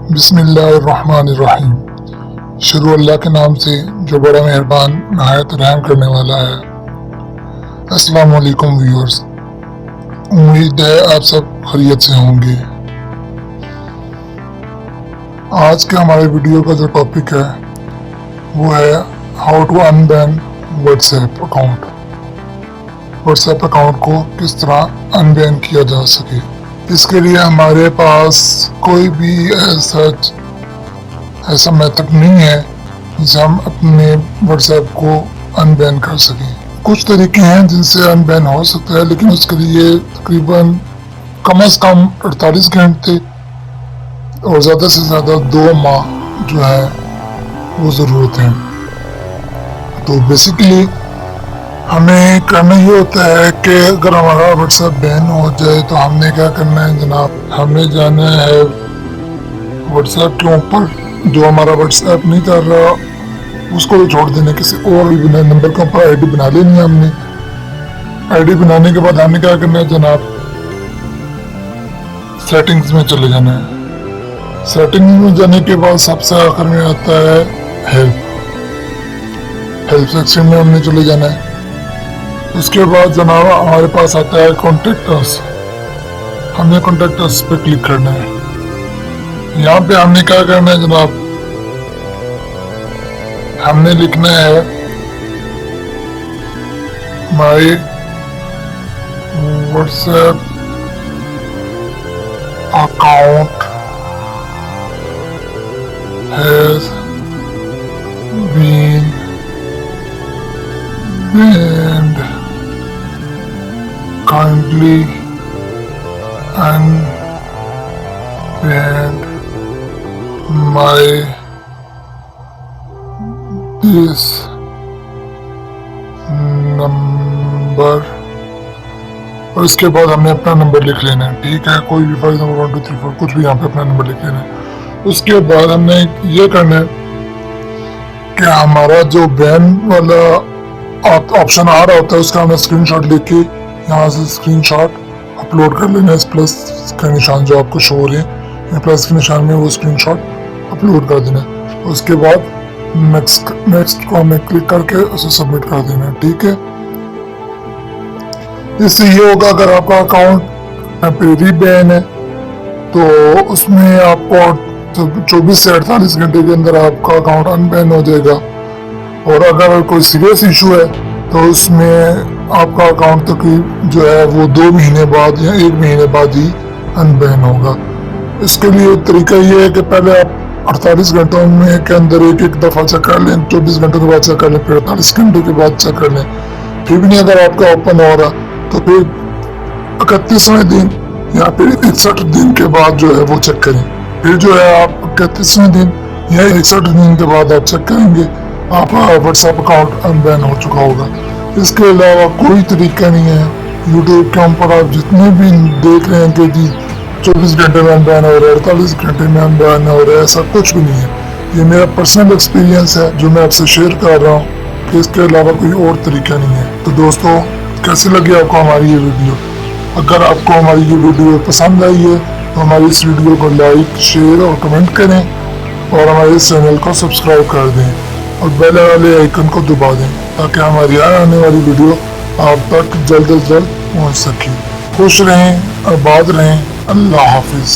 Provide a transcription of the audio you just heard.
बिस्मिल्लाहिर्रहमानिर्रहीम। शुरू अल्लाह के नाम से जो बड़ा मेहरबान नहायत रहम करने वाला है। अस्सलाम वालेकुम व्यूअर्स, उम्मीद है आप सब खैरियत से होंगे। आज के हमारे वीडियो का जो टॉपिक है वो है how to unban WhatsApp account. WhatsApp account को किस तरह अनबैन किया जा सके। इसके लिए हमारे पास कोई भी ऐसा मेथड नहीं है जिससे हम अपने व्हाट्सएप को अनबैन कर सकें। कुछ तरीके हैं जिनसे अनबैन हो सकता है, लेकिन उसके लिए तकरीबन कम से कम 48 घंटे और ज़्यादा से ज़्यादा 2 माह जो है वो ज़रूरत है। तो बेसिकली हमें करना ये होता है कि अगर हमारा व्हाट्सएप बैन हो जाए तो हमने क्या करना है जनाब, हमने जाना है व्हाट्सएप के ऊपर जो हमारा व्हाट्सएप नहीं कर रहा उसको भी छोड़ देना, किसी और नंबर के ऊपर आईडी बना लेनी है। हमने आईडी बनाने के बाद हमने क्या करना है जनाब, सेटिंग्स में चले जाना है। सेटिंग्स में जाने के बाद सबसे आखिर में आता है हेल्प सेक्शन में हमने चले जाना है। उसके बाद जनाब हमारे पास आता है कॉन्टेक्टर्स। हमने कॉन्टेक्टर्स पे क्लिक करना है। यहाँ पे हमने क्या करना है जनाब, हमने लिखना है my WhatsApp account has been banned, kindly unban my this number। और इसके बाद हमने अपना नंबर लिख लेना है, ठीक है। कोई भी फॉर एग्जाम्पल 1 2 3 4 कुछ भी यहाँ पे अपना नंबर लिख लेना है। उसके बाद हमने ये करना है कि हमारा जो बैन वाला ऑप्शन आ रहा होता है उसका हमें स्क्रीनशॉट लेके यहाँ से स्क्रीनशॉट अपलोड कर लेना है। इस प्लस का निशान जो आपको शो हो रहे हैं, प्लस के निशान में वो स्क्रीनशॉट अपलोड कर देना है। उसके बाद नेक्स्ट को हमें क्लिक करके उसे सबमिट कर देना है, ठीक है। इससे ये होगा अगर आपका अकाउंट रीबैन है तो उसमें आपको 24 से 48 घंटे के अंदर आपका अकाउंट अनबैन हो जाएगा। और अगर कोई सीरियस इशू है तो उसमें आपका अकाउंट तक जो है वो 2 महीने बाद या 1 महीने बाद ही अनबैन होगा। इसके लिए तरीका ये है कि पहले आप 48 घंटों में के अंदर एक दफ़ा चेक कर लें, 24 घंटों के बाद चेक कर लें, फिर 48 घंटे के बाद चेक कर लें। फिर भी नहीं अगर आपका ओपन हो रहा तो फिर 31वें दिन या फिर 61 दिन के बाद जो है वो चेक करें। फिर जो है आप 31वें दिन या 61 दिन के बाद आप चेक करेंगे आपका व्हाट्सएप अकाउंट अनबैन हो चुका होगा। इसके अलावा कोई तरीका नहीं है। यूट्यूब के ऊपर आप जितने भी देख रहे हैं कि जी 24 घंटे में अनबैन हो रहा है, 48 घंटे में अनबैन हो रहा है, ऐसा कुछ भी नहीं है। ये मेरा पर्सनल एक्सपीरियंस है जो मैं आपसे शेयर कर रहा हूँ कि इसके अलावा कोई और तरीका नहीं है। तो दोस्तों, कैसे लगी आपको हमारी ये वीडियो? अगर आपको हमारी ये वीडियो पसंद आई है तो हमारी इस वीडियो को लाइक, शेयर और कमेंट करें और हमारे इस चैनल को सब्सक्राइब कर दें और बेल वाले आइकन को दबा दें ताकि हमारी आने वाली वीडियो आप तक जल्द से जल्द पहुंच सके। खुश रहें, आबाद रहें। अल्लाह हाफिज़।